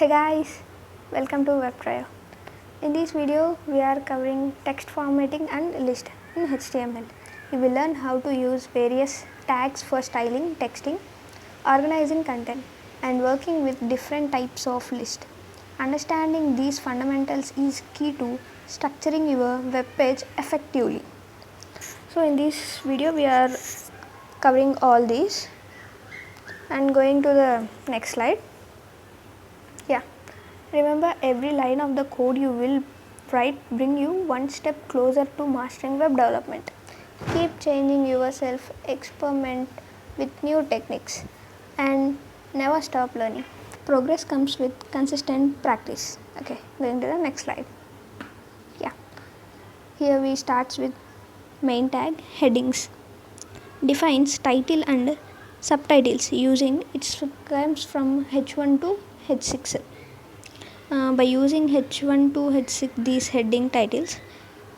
Hey guys, welcome to WEBTRIO. In this video, we are covering text formatting and list in HTML. We will learn how to use various tags for styling, texting, organizing content, and working with different types of list. Understanding these fundamentals is key to structuring your web page effectively. So in this video, we are covering all these and going to the next slide. Remember, every line of the code you will write bring you one step closer to mastering web development. Keep changing yourself, experiment with new techniques, and never stop learning. Progress comes with consistent practice. Okay, going to the next slide. Here we start with main tag headings. Defines title and subtitles using its comes from H1 to H6. By using H1 to H6 these heading titles,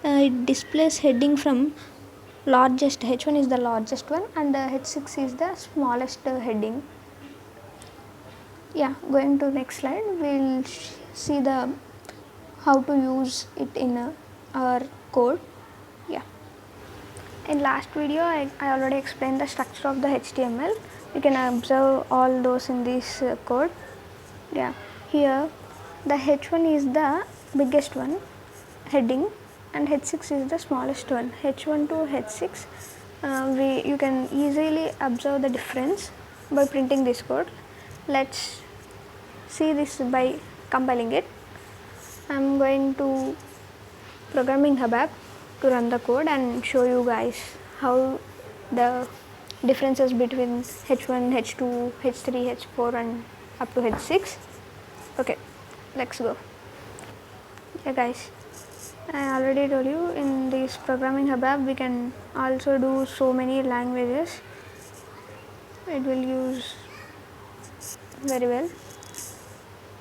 it displays heading from largest. H1 is the largest one and H6 is the smallest heading. Going to next slide, we'll see the how to use it in our code. In last video I already explained the structure of the HTML. You can observe all those in this code. Here the H1 is the biggest one heading and H6 is the smallest one. H1 to H6 you can easily observe the difference by printing this code. Let's see this by compiling it. I am going to Programming Hub app to run the code and show you guys how the differences between H1, H2, H3, H4 and up to H6. Okay, let's go. Guys, I already told you in this Programming Hub app we can also do so many languages. It will use very well.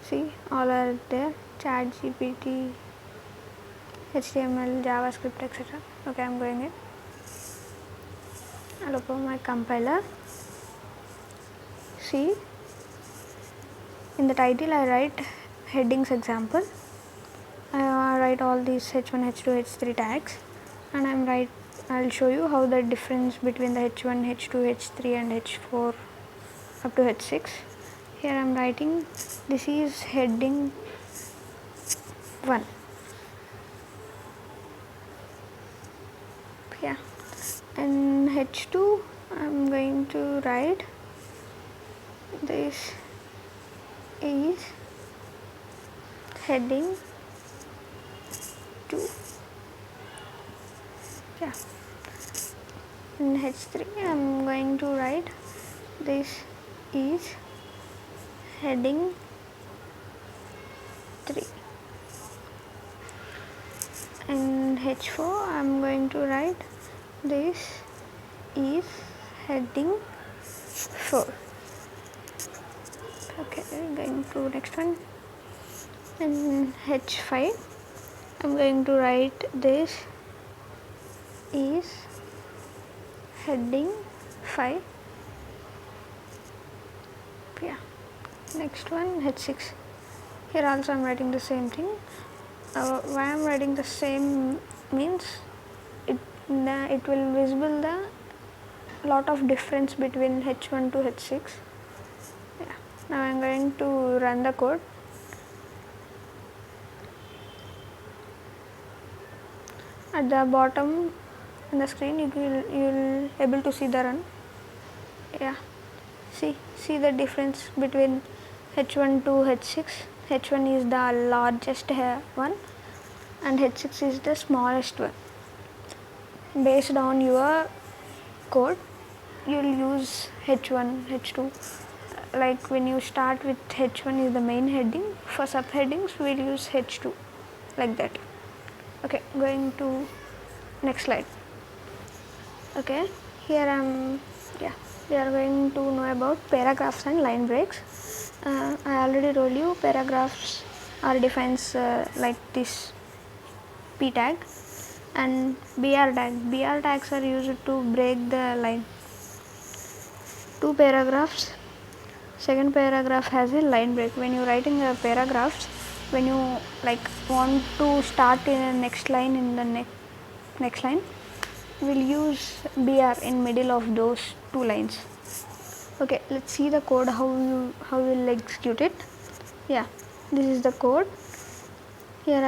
See, all are there: Chat, GPT, HTML, JavaScript, etc. Okay, I'm going in. I'll open my compiler. See, in the title I write headings example. I write all these H1, H2, H3 tags, and I'll show you how the difference between the H1, H2, H3 and H4 up to H6. Here I'm writing this is heading 1. And H2 I'm going to write this is heading 2. In H3 I'm going to write this is heading 3. In H4 I'm going to write this is heading 4. Okay, going to next one. In H5 I'm going to write this is heading 5. Next one, H6. Here also I'm writing the same thing. Why I'm writing the same means it will visible the lot of difference between H1 to H6. Now I'm going to run the code. At the bottom in the screen you will able to see the run. See the difference between H1 to H6. H1 is the largest one and H6 is the smallest one. Based on your code you will use H1, H2. Like when you start with H1 is the main heading, for subheadings we will use H2, like that. Okay, going to next slide. Okay, here we are going to know about paragraphs and line breaks. I already told you paragraphs are defined like this P tag and BR tag. BR tags are used to break the line. Two paragraphs second paragraph has a line break. When you writing a paragraphs, when you like want to start in a next line, in the next line we'll use br in middle of those two lines. Okay, let's see the code, how will execute it. Yeah, this is the code. Here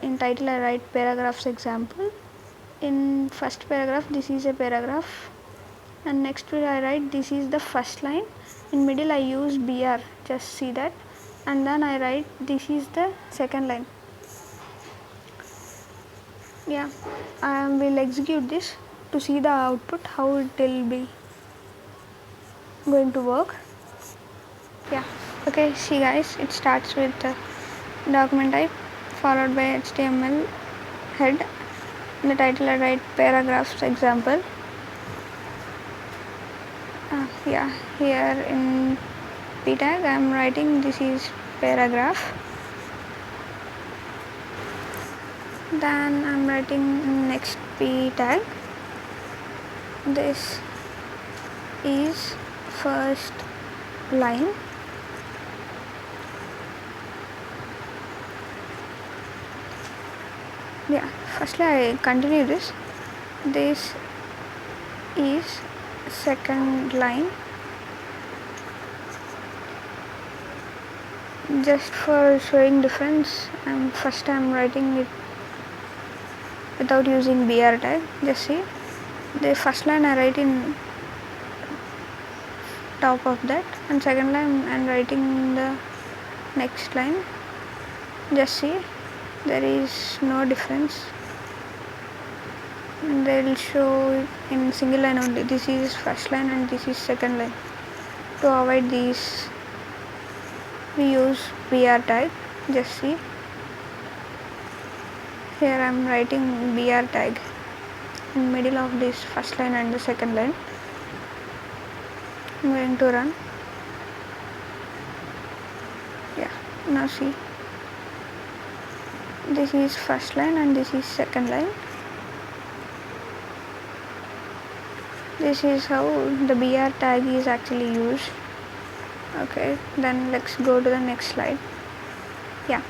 in title I write paragraphs example. In first paragraph, this is a paragraph, and next I write this is the first line. In middle I use br, just see that, and then I write this is the second line. Yeah, I will execute this to see the output, how it will be going to work. Yeah, okay, see guys, it starts with document type followed by HTML head. In the title I write paragraphs example. Yeah, here in p tag I am writing this is paragraph. Then I am writing next p tag, this is first line. Yeah, firstly I continue this. This is second line. Just for showing difference, first I am writing it without using br tag. Just see, the first line I write in top of that, and second line I am writing the next line. Just see, there is no difference, and they will show it in single line only. This is first line and this is second line. To avoid these we use br tag. Just see, here I am writing br tag in middle of this first line and the second line. I am going to run. Yeah, now see, this is first line and this is second line. This is how the br tag is actually used. Okay, then let's go to the next slide. Yeah,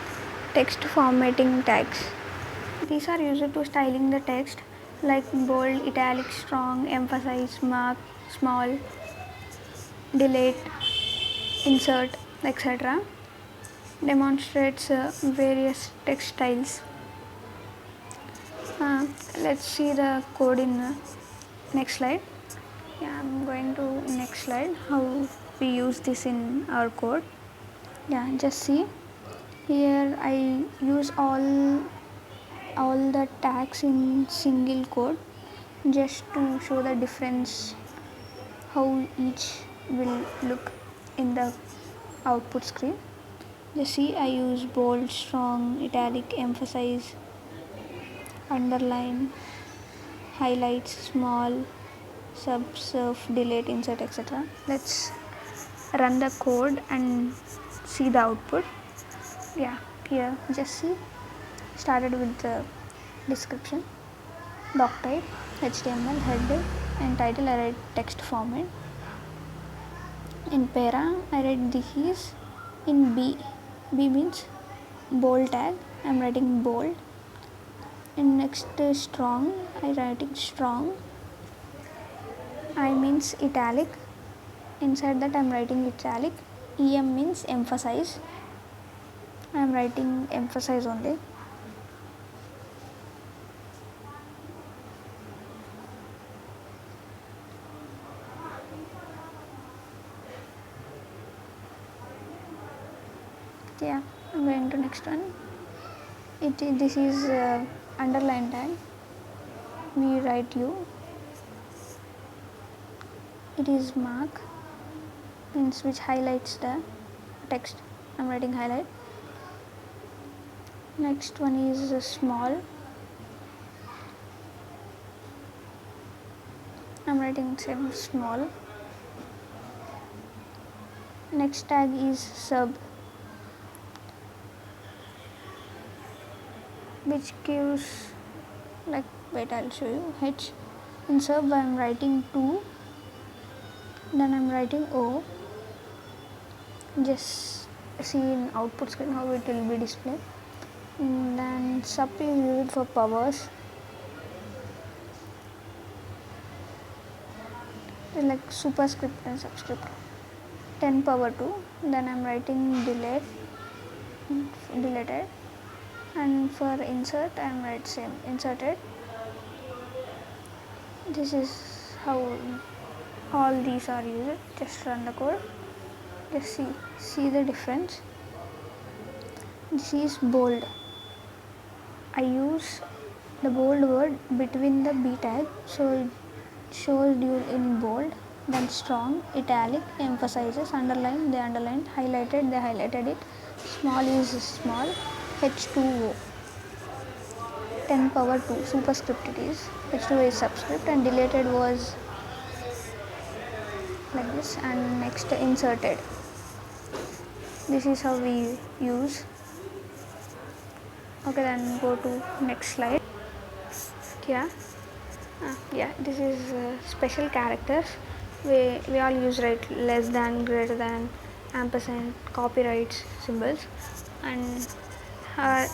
text formatting tags. These are used to styling the text like bold, italic, strong, emphasize, mark, small, delete, insert, etc. Demonstrates various text styles. Let's see the code in the next slide. Yeah, I'm going to next slide, how we use this in our code. Yeah, just see, here I use all the tags in single code just to show the difference, how each will look in the output screen. Just see, I use bold, strong, italic, emphasize, underline, highlights, small, subsurf, delete, insert, etc. Let's run the code and see the output. Yeah, here just see, started with the description, doc type, HTML, head and title I write text format. In para I write this is in B means bold tag, I am writing bold. In next strong I writing strong, I means italic, inside that I am writing italic. EM means emphasize, I am writing emphasize only. Yeah, I'm going to next one. This is underline tag, we write U. It is mark, means which highlights the text, I'm writing highlight. Next one is small, I'm writing same small. Next tag is sub, which gives like, wait, I'll show you, H. In sub I am writing 2, then I am writing O. just see in output screen how it will be displayed. And then sub is used for powers, like superscript and subscript. 10 power 2, then I'm writing deleted, and for insert I'm write same inserted. This is how all these are used. Just run the code, just see the difference. This is bold. I use the bold word between the B tag, so it shows you in bold. Then strong, italic, emphasizes, underline, they underlined, highlighted, they highlighted it. Small is small, H2O. 10 power 2, superscript it is. H2O is subscript, and deleted was like this, and next inserted. This is how we use. Okay, then go to next slide. Yeah, this is special characters. We all use right less than, greater than, ampersand, copyrights symbols, and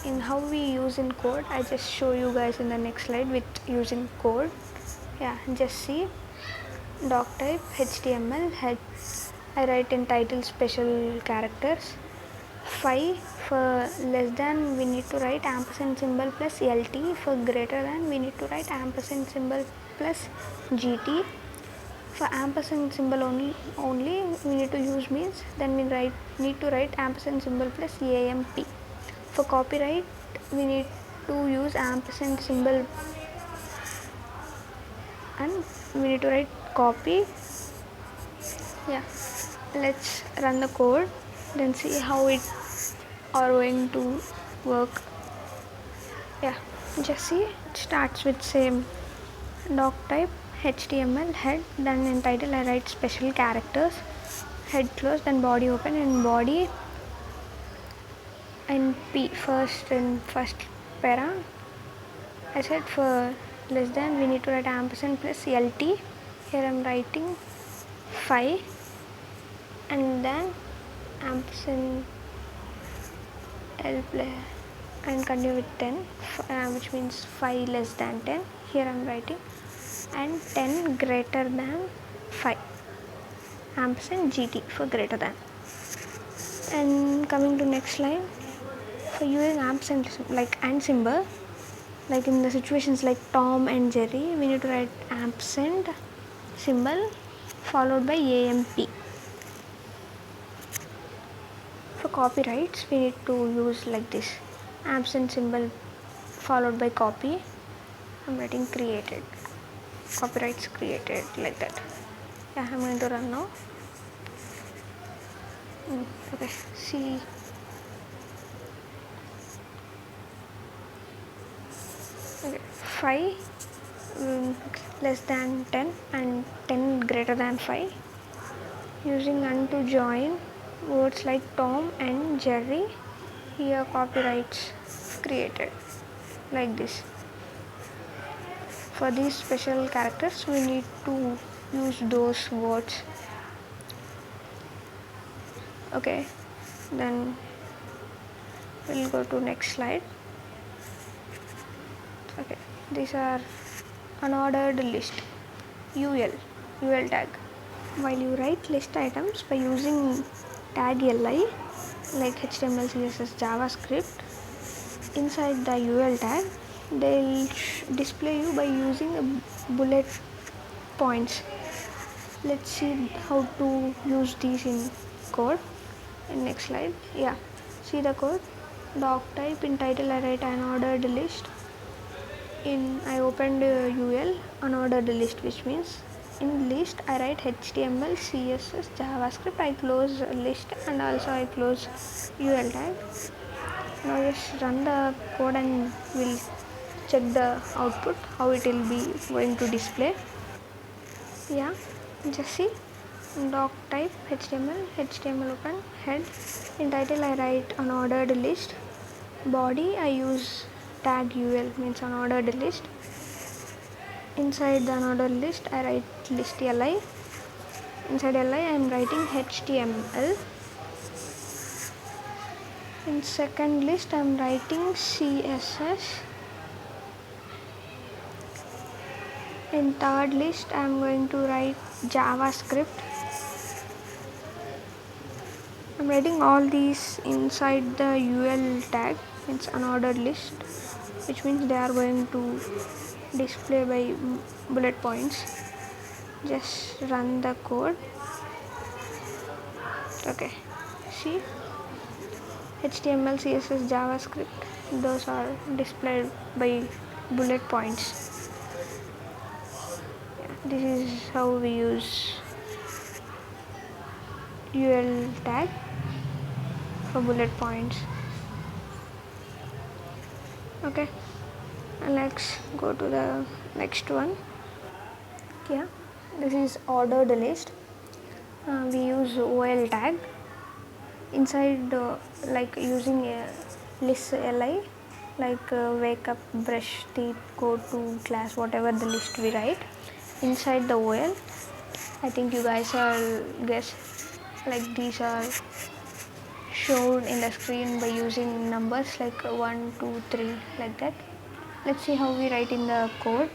in how we use in code, I just show you guys in the next slide with using code. Yeah, just see doc type HTML head. I write in title special characters. 5 for less than we need to write ampersand symbol plus LT. For greater than we need to write ampersand symbol plus GT. For ampersand symbol only we need to use means, then we need to write ampersand symbol plus AMP. For copyright we need to use ampersand symbol and we need to write copy. Yeah, let's run the code, then see how it are going to work. Yeah, just see it starts with same doc type HTML head, then in title I write special characters, head close, then body open, and body and P first para. I said for less than we need to write ampersand plus LT. Here I am writing 5 and then ampersand L play and continue with 10, which means 5 less than 10. Here I am writing, and 10 greater than 5, ampersand GT for greater than. And coming to next line, for using ampersand like and symbol, like in the situations like Tom and Jerry, we need to write ampersand symbol followed by AMP. For copyrights we need to use like this, ampersand symbol followed by copy. I'm writing created, copyrights created, like that. Yeah, I'm going to run now. Okay, see. Okay, 5 less than 10 and 10 greater than 5. Using and to join words like Tom and Jerry. Here copyrights created, like this. For these special characters we need to use those words. Okay, then we'll go to next slide. Okay, these are unordered list, UL tag. While you write list items by using tag li like HTML, CSS, JavaScript, inside the UL tag they'll display you by using a bullet points. Let's see how to use these in code in next slide. Yeah, see the code. Doc type, in title I write unordered list. I opened UL unordered list, which means in list I write HTML, CSS, JavaScript. I close list and also I close UL tag. Now just run the code and we'll check the output, how it will be going to display. Yeah, just see doc type HTML open, head, in title I write unordered list, body I use tag UL, means unordered list. Inside the unordered list I write list li. Inside li I am writing HTML. In second list I am writing CSS. In third list I am going to write JavaScript. I am writing all these inside the UL tag. It's unordered list, which means they are going to display by bullet points. Just run the code. Okay, see, HTML, CSS, JavaScript, those are displayed by bullet points. Yeah, this is how we use UL tag for bullet points. Okay, and let's go to the next one. Yeah, this is ordered list. We use OL tag inside, like using a list li, like wake up, brush teeth, go to class, whatever the list we write inside the OL. I think you guys are guess, like these are shown in the screen by using numbers like 1, 2, 3, like that. Let's see how we write in the code.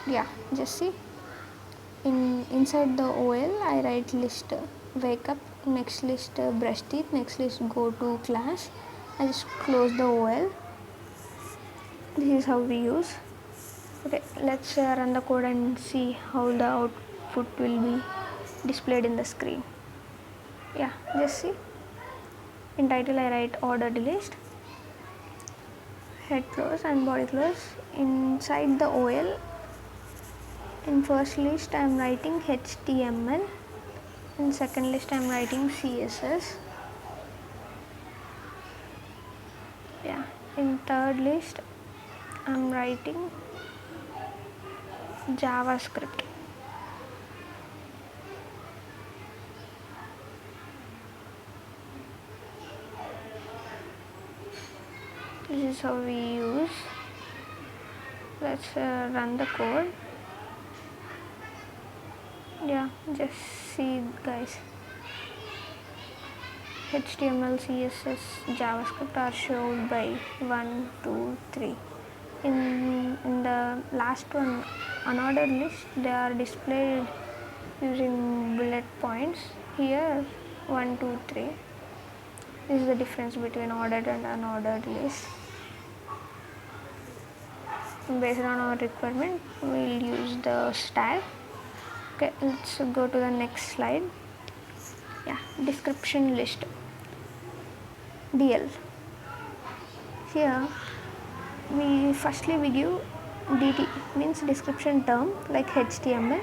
Yeah, just see. Inside the OL I write list wake up, next list brush teeth, next list go to class. I just close the OL. This is how we use. Okay, let's run the code and see how the output will be displayed in the screen. Yeah, just see. In title I write ordered list, head close and body close. Inside the OL, in first list I am writing HTML, in second list I am writing CSS. Yeah, in third list I am writing JavaScript. This is how we use. Let's run the code. Yeah, just see guys, HTML, CSS, JavaScript are shown by 1, 2, 3. In the last one, unordered list, they are displayed using bullet points. Here 1, 2, 3. This is the difference between ordered and unordered list. Based on our requirement, we will use the style. Okay, let's go to the next slide. Yeah, description list, DL. Here we give DT, means description term, like HTML.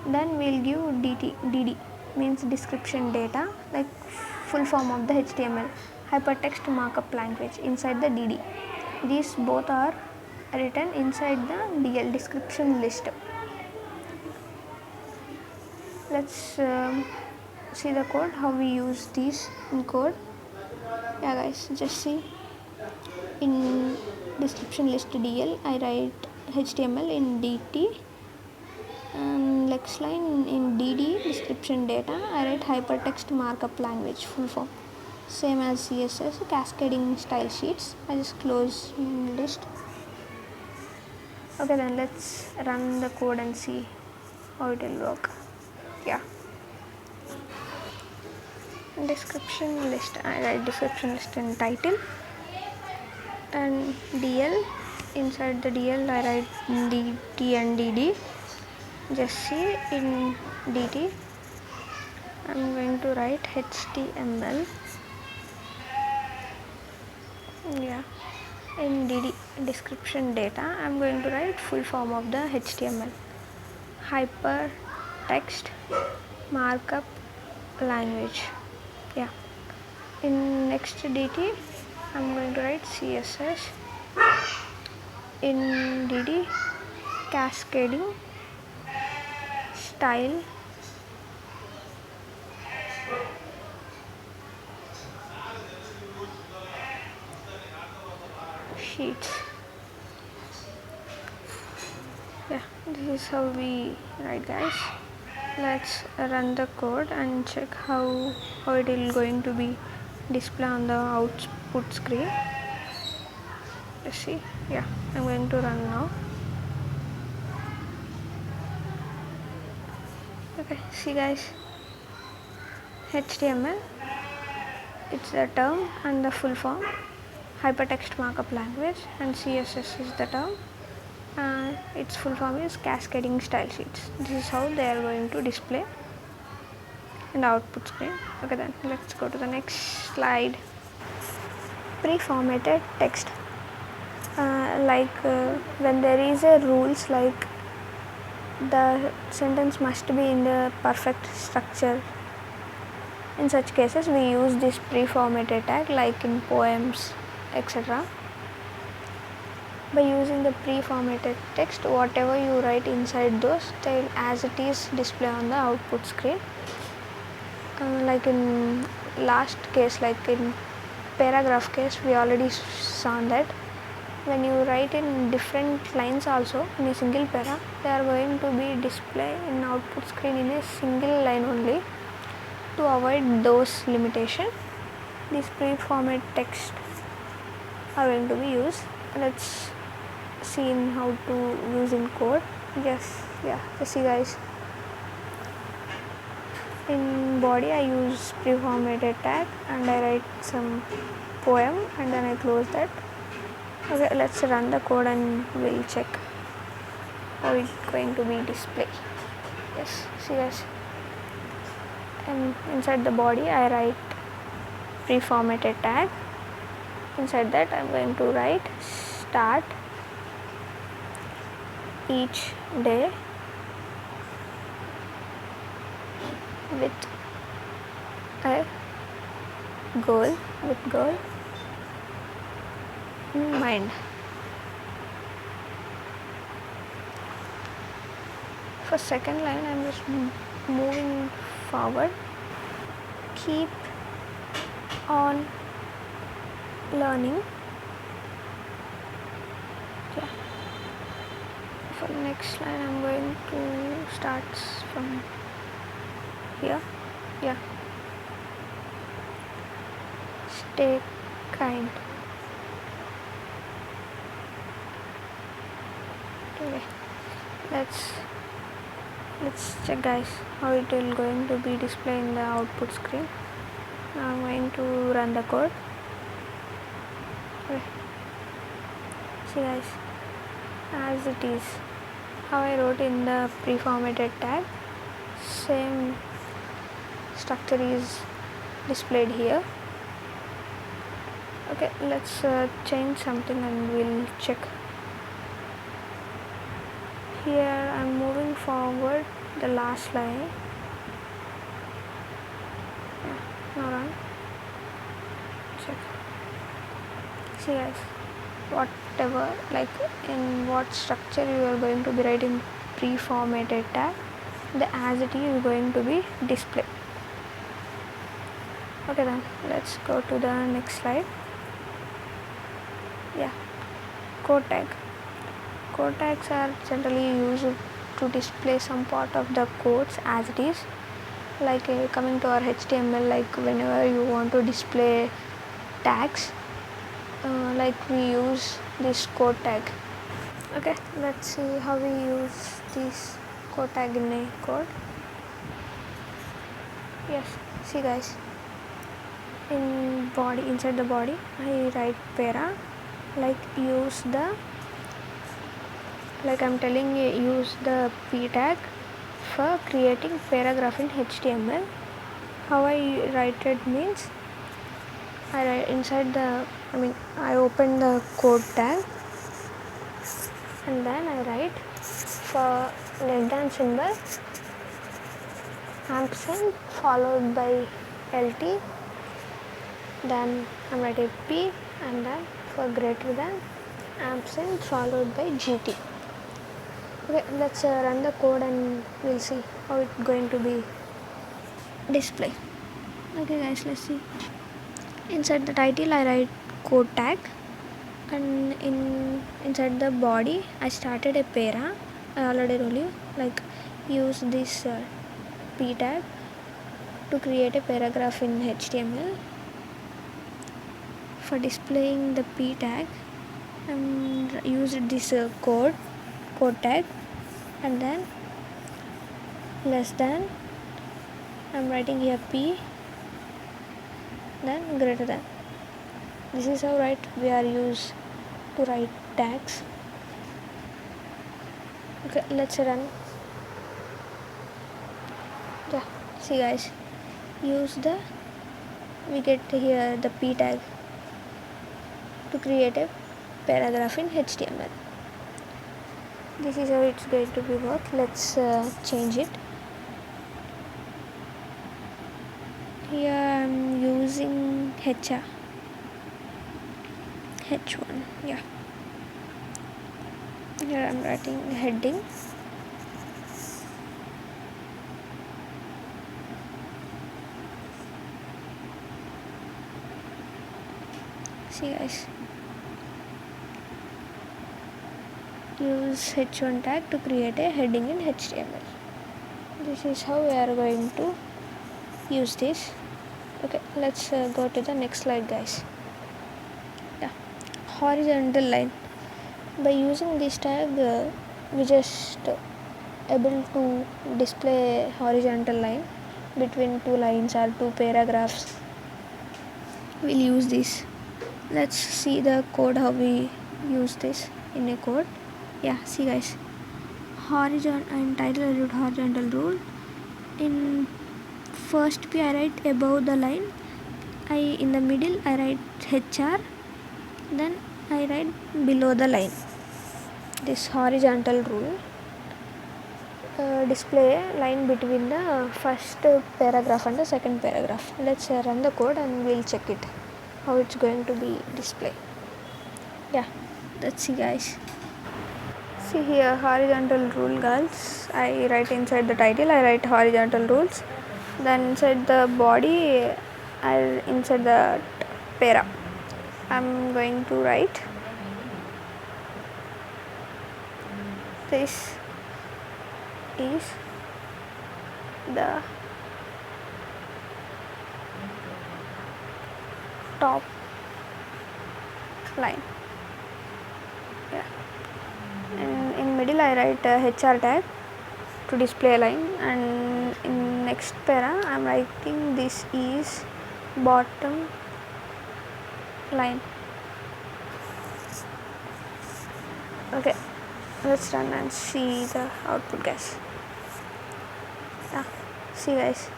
Then we'll give DD, means description data, like full form of the HTML, hypertext markup language inside the DD. These both are written inside the DL, description list. Let's see the code, how we use these in code. Yeah guys, just see. In description list DL I write HTML, in DT and next line in DD description data I write hypertext markup language full form, same as CSS, cascading style sheets. I just close list. Okay, then let's run the code and see how it will work. Yeah, description list, I write description list in title, and DL, inside the DL I write DT and DD. Just see, in DT I am going to write HTML. Yeah, in DD description data I am going to write full form of the HTML, hypertext markup language. Yeah, in next DT I am going to write CSS, in DD cascading style sheets. Yeah, this is how we write guys. Let's run the code and check how it is going to be display on the output screen. Let's see. Yeah, I'm going to run now. Okay, see guys, HTML, it's the term and the full form. Hypertext markup language, and CSS is the term. Its full form is cascading style sheets. This is how they are going to display in the output screen. Okay, then let's go to the next slide. Pre-formatted text. When there is a rules like the sentence must be in the perfect structure. In such cases, we use this pre-formatted tag like in poems, etc. By using the pre-formatted text, whatever you write inside those, they'll as it is display on the output screen. Like in last case, like in paragraph case, we already saw that when you write in different lines also in a single para, they are going to be displayed in output screen in a single line only. To avoid those limitations, these pre-format text are going to be used. Let's see in how to use in code. Just see guys. In body I use pre-formatted tag and I write some poem and then I close that. Okay, let's run the code and we'll check how it's going to be displayed. Yes, see guys. And inside the body I write pre-formatted tag. Inside that I'm going to write start each day with a goal in mind. For second line I'm just moving forward. Keep on learning. Yeah. For the next line I'm going to start from here. Yeah. Stay kind. Okay. Let's check guys how it will going to be displayed in the output screen. Now I'm going to run the code. Okay. See guys, as it is how I wrote in the pre-formatted tag, same structure is displayed here. Okay, let's change something and we'll check. Here I'm moving forward the last line. Yeah, now run. Check. See guys, whatever, like in what structure you are going to be writing pre-formatted tag, the as it is going to be displayed. Okay, then let's go to the next slide. Yeah, code tag. Code tags are generally used to display some part of the codes as it is. Like coming to our HTML, like whenever you want to display tags, like we use this code tag. Okay, let's see how we use this code tag in a code. Yes, see guys, in body, inside the body I write para, like use the, like I'm telling you, use the p tag for creating paragraph in HTML. How I write it means, I write inside the, I open the code tag and then I write for less than symbol ampersand followed by LT, then I'm writing P, and then for greater than ampersand followed by GT. Okay, let's run the code and we'll see how it's going to be displayed. Okay guys, let's see. Inside the title I write code tag, and inside the body I started a para. I already told you, like use this p tag to create a paragraph in HTML. for displaying the p tag, and used this code tag, and then less than, I'm writing here p, then greater than. This is how we are used to write tags. Okay, let's run. Yeah, see guys, we get here the p tag to create a paragraph in HTML. This is how it's going to be work. Let's change it. Here I'm using H1. Yeah. Here I'm writing heading. See guys, use H1 tag to create a heading in HTML. This is how we are going to use this. Okay, let's go to the next slide guys. Yeah, horizontal line. By using this tag, we just able to display horizontal line between two lines or two paragraphs. We'll use this. Let's see the code, how we use this in a code. Yeah, see guys, horizontal and title I wrote horizontal rule. In first p I write above the line, in the middle I write HR, then I write below the line. This horizontal rule display a line between the first paragraph and the second paragraph. Let's run the code and we'll check it, how it's going to be displayed. Yeah, let's see guys. See here, horizontal rule guys. I write inside the title, I write horizontal rules. Then inside the body, inside the para, I'm going to write this is the top line. Yeah, and in middle I write HR tag to display a line, and in next para I'm writing this is bottom line. Okay, let's run and see the output guys. Yeah, see guys,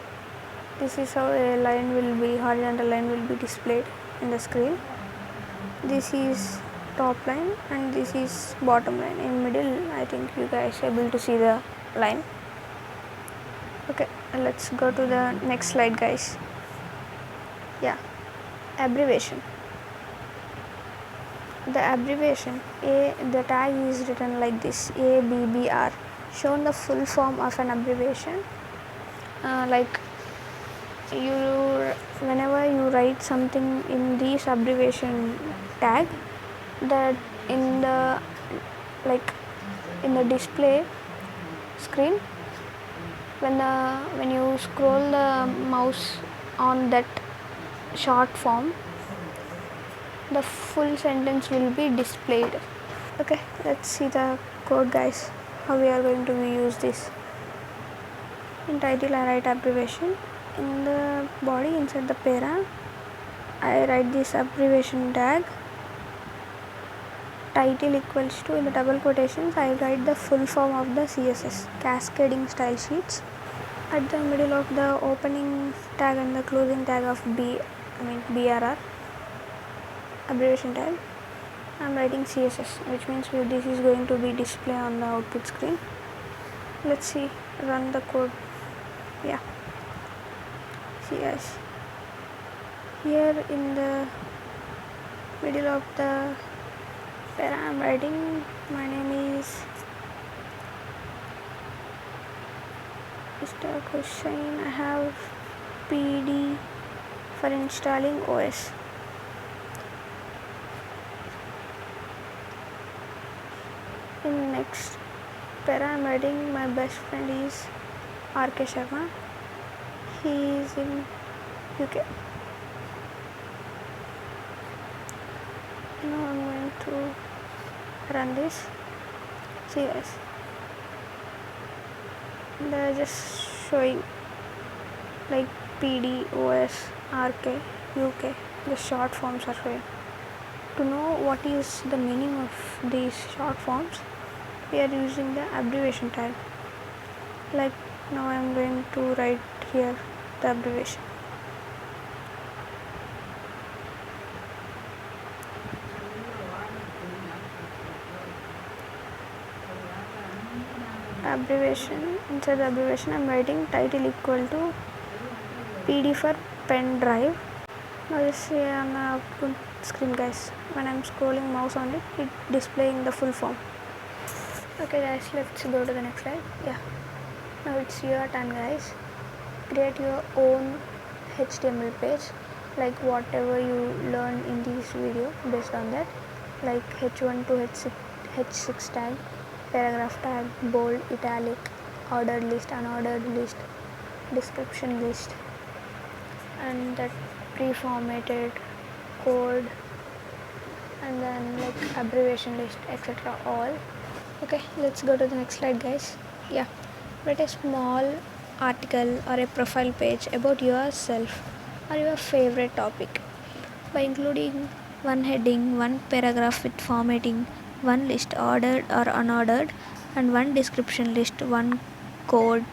this is how a horizontal line will be displayed in the screen. This is top line and this is bottom line. In middle, I think you guys are able to see the line. Okay, let's go to the next slide guys. Yeah, abbreviation. The abbreviation the tag is written like this, ABBR, shown the full form of an abbreviation. Like whenever you write something in this abbreviation tag, that in the display screen, when you scroll the mouse on that short form, the full sentence will be displayed. Okay, let's see the code guys, how we are going to use this. In title I write abbreviation, in the body inside the para I write this abbreviation tag, title equals to, in the double quotations I write the full form of the CSS, cascading style sheets. At the middle of the opening tag and the closing tag of BRR abbreviation tag, I am writing CSS, which means this is going to be displayed on the output screen. Let's see, run the code. Yeah, see guys, here in the middle of the para I am writing, my name is Mr. Hussain, I have PD for installing OS. In next para I am writing, my best friend is RK Sharma, he is in UK. Now I'm going to run this. See guys, they're just showing like PD, OS, RK, UK. The short forms are showing. To know what is the meaning of these short forms, we are using the abbreviation tag. Like now I am going to write here the abbreviation. Inside the abbreviation I am writing title equal to PD for pen drive. Now you see on the output screen guys, when I am scrolling mouse on it, it displaying the full form. Okay guys, let's go to the next slide. Yeah, now it's your turn guys. Create your own HTML page, like whatever you learn in this video based on that, like H1 to H6 tag, paragraph tag, bold, italic, ordered list, unordered list, description list, and that pre-formatted code, and then like abbreviation list, etc. all. Okay, let's go to the next slide guys. Yeah, write a small article or a profile page about yourself or your favorite topic by including one heading, one paragraph with formatting, one list ordered or unordered, and one description list, one code,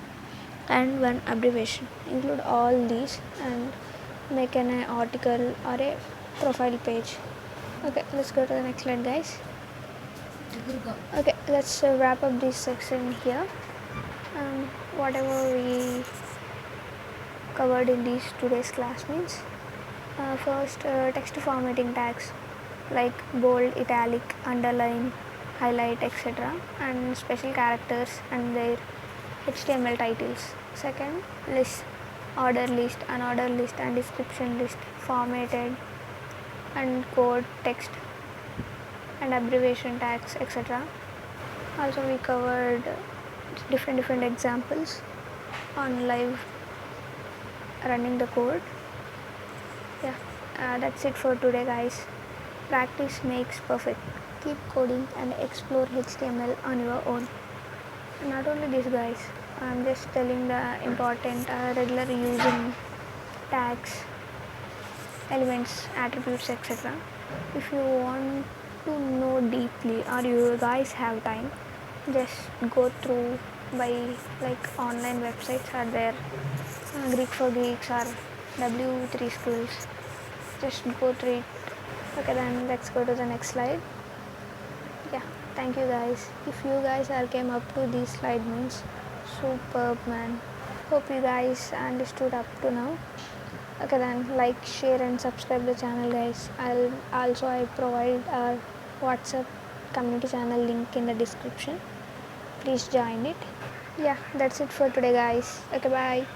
and one abbreviation. Include all these and make an article or a profile page. Okay, let's go to the next slide guys. Okay, let's wrap up this section here. Whatever we covered in these today's class means first text formatting tags like bold, italic, underline, highlight, etc., and special characters and their HTML titles. Second, list, order list, unordered list, and description list, formatted and code, text, and abbreviation tags, etc. Also we covered different examples on live running the code. Yeah, that's it for today guys. Practice makes perfect. Keep coding and explore HTML on your own. Not only this guys, I'm just telling the important regular using tags, elements, attributes, etc. If you want to know deeply or you guys have time, just go through by like online websites are there, Greek for Geeks or W3 schools. Just go through it. Okay, then let's go to the next slide. Yeah, thank you guys. If you guys are came up to this slide means superb man. Hope you guys understood up to now. Okay then, like, share and subscribe the channel guys. I provide our WhatsApp community channel link in the description. Please join it. Yeah, that's it for today guys. Okay, bye.